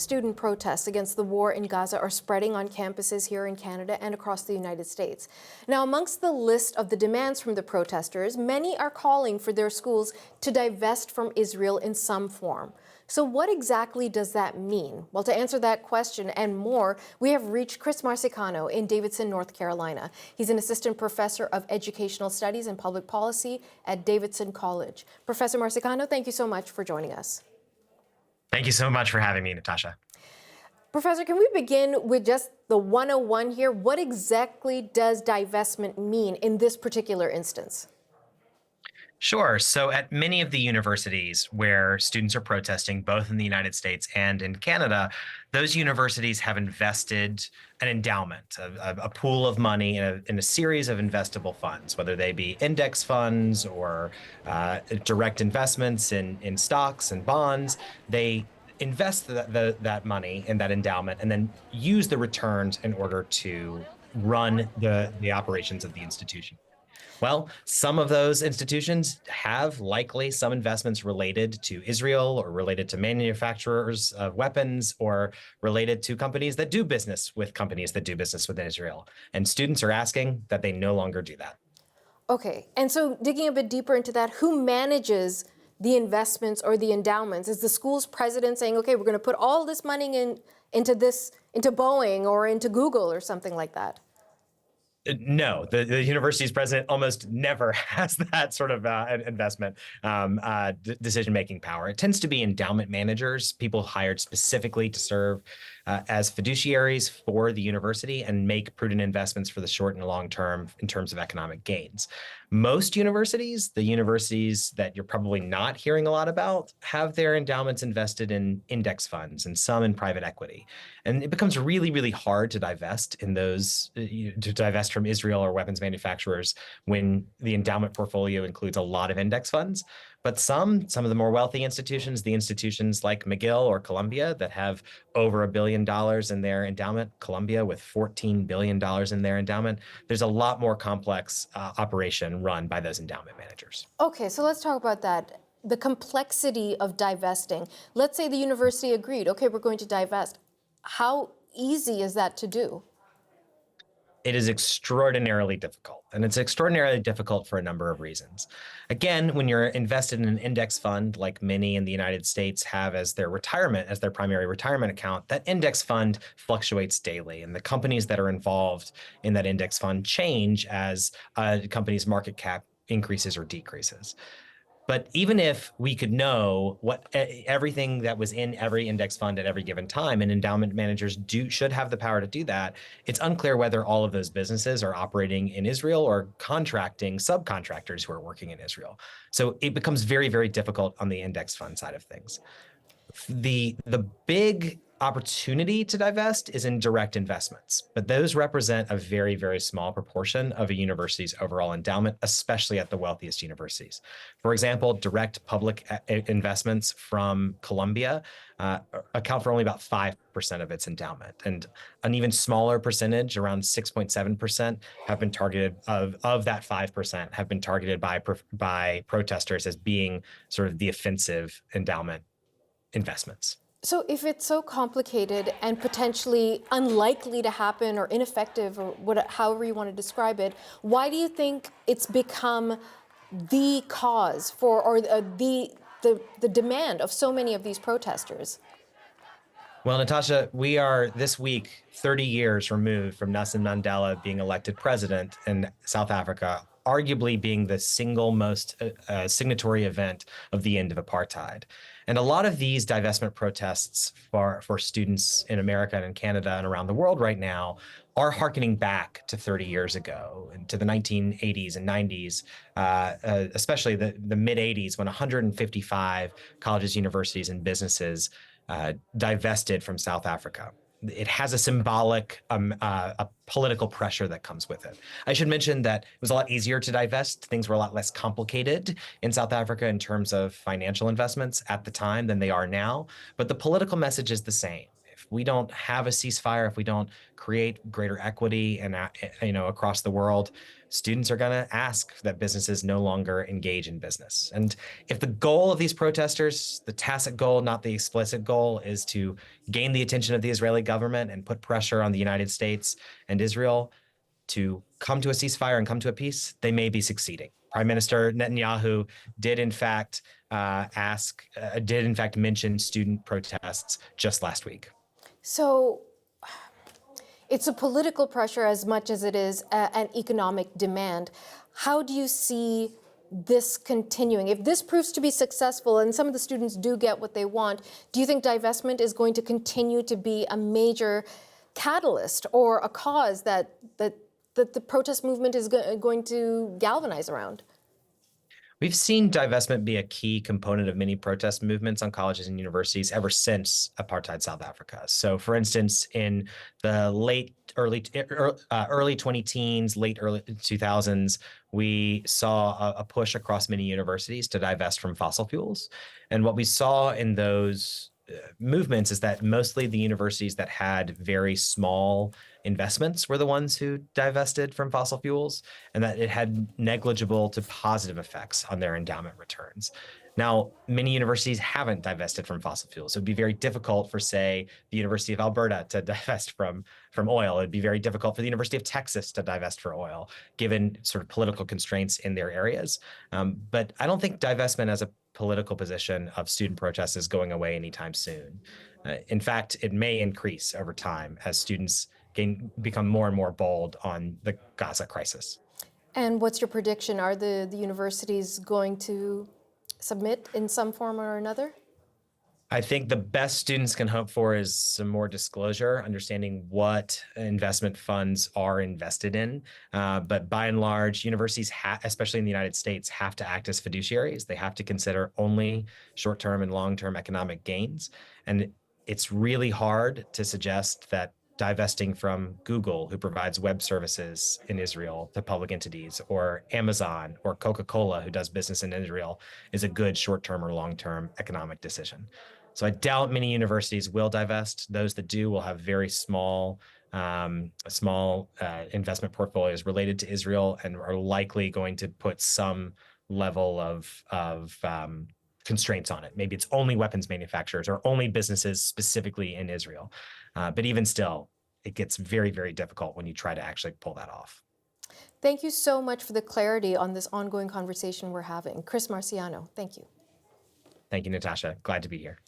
Student protests against the war in Gaza are spreading on campuses here in Canada and across the United States. Now, amongst the list of the demands from the protesters, many are calling for their schools to divest from Israel in some form. So what exactly does that mean? Well, to answer that question and more, we have reached Chris Marsicano in Davidson, North Carolina. He's an assistant professor of educational studies and public policy at Davidson College. Professor Marsicano, thank you so much for joining us. Thank you so much for having me, Natasha. Professor, can we begin with just the 101 here? What exactly does divestment mean in this particular instance? Sure. So at many of the universities where students are protesting, both in the United States and in Canada, those universities have invested an endowment, a pool of money in a series of investable funds, whether they be index funds or direct investments in stocks and bonds. They invest that money in that endowment and then use the returns in order to run the operations of the institution. Well, some of those institutions have likely some investments related to Israel or related to manufacturers of weapons or related to companies that do business with companies that do business with Israel. And students are asking that they no longer do that. Okay, and so digging a bit deeper into that, who manages the investments or the endowments? Is the school's president saying, okay, we're going to put all this money into Boeing or into Google or something like that? No, the university's president almost never has that sort of investment decision-making power. It tends to be endowment managers, people hired specifically to serve as fiduciaries for the university and make prudent investments for the short and long term in terms of economic gains. Most universities, the universities that you're probably not hearing a lot about, have their endowments invested in index funds and some in private equity. And it becomes really, really hard to divest from Israel or weapons manufacturers when the endowment portfolio includes a lot of index funds. But some of the more wealthy institutions, the institutions like McGill or Columbia that have over $1 billion in their endowment, Columbia with $14 billion in their endowment, there's a lot more complex operation run by those endowment managers. Okay, so let's talk about that. The complexity of divesting. Let's say the university agreed, okay, we're going to divest. How easy is that to do? It is extraordinarily difficult, and it's extraordinarily difficult for a number of reasons. Again, when you're invested in an index fund, like many in the United States have as their primary retirement account, that index fund fluctuates daily, and the companies that are involved in that index fund change as a company's market cap increases or decreases. But even if we could know what everything that was in every index fund at every given time, and endowment managers should have the power to do that, it's unclear whether all of those businesses are operating in Israel or contracting subcontractors who are working in Israel. So it becomes very, very difficult on the index fund side of things. The big opportunity to divest is in direct investments, but those represent a very, very small proportion of a university's overall endowment, especially at the wealthiest universities. For example, direct public investments from Columbia account for only about 5% of its endowment, and an even smaller percentage, around 6.7%, have been targeted of that 5% have been targeted by protesters as being sort of the offensive endowment investments. So if it's so complicated and potentially unlikely to happen or ineffective or however you want to describe it, why do you think it's become the cause for or the demand of so many of these protesters? Well, Natasha, we are this week 30 years removed from Nelson Mandela being elected president in South Africa, arguably being the single most signatory event of the end of apartheid. And a lot of these divestment protests for students in America and in Canada and around the world right now are hearkening back to 30 years ago and to the 1980s and 90s, especially the mid 80s when 155 colleges, universities, and businesses divested from South Africa. It has a symbolic, a political pressure that comes with it. I should mention that it was a lot easier to divest. Things were a lot less complicated in South Africa in terms of financial investments at the time than they are now. But the political message is the same. If we don't have a ceasefire, if we don't create greater equity and across the world, students are going to ask that businesses no longer engage in business. And if the goal of these protesters, the tacit goal, not the explicit goal, is to gain the attention of the Israeli government and put pressure on the United States and Israel to come to a ceasefire and come to a peace, they may be succeeding. Prime Minister Netanyahu did in fact mention student protests just last week. So it's a political pressure as much as it is an economic demand. How do you see this continuing? If this proves to be successful and some of the students do get what they want, do you think divestment is going to continue to be a major catalyst or a cause that the protest movement is going to galvanize around? We've seen divestment be a key component of many protest movements on colleges and universities ever since apartheid South Africa. So, for instance, in the early 2010s, early 2000s, we saw a push across many universities to divest from fossil fuels. And what we saw in those movements is that mostly the universities that had very small investments were the ones who divested from fossil fuels, and that it had negligible to positive effects on their endowment returns. Now, many universities haven't divested from fossil fuels. So it'd be very difficult for, say, the University of Alberta to divest from oil. It'd be very difficult for the University of Texas to divest from oil, given sort of political constraints in their areas. But I don't think divestment as a political position of student protests is going away anytime soon. In fact, it may increase over time as students become more and more bold on the Gaza crisis. And what's your prediction? Are the universities going to submit in some form or another? I think the best students can hope for is some more disclosure, understanding what investment funds are invested in. But by and large, universities, especially in the United States, have to act as fiduciaries. They have to consider only short-term and long-term economic gains. And it's really hard to suggest that divesting from Google, who provides web services in Israel to public entities, or Amazon or Coca-Cola, who does business in Israel, is a good short-term or long-term economic decision. So I doubt many universities will divest. Those that do will have very small investment portfolios related to Israel and are likely going to put some level of constraints on it. Maybe it's only weapons manufacturers or only businesses specifically in Israel. But even still, it gets very, very difficult when you try to actually pull that off. Thank you so much for the clarity on this ongoing conversation we're having. Chris Marsicano, thank you. Thank you, Natasha. Glad to be here.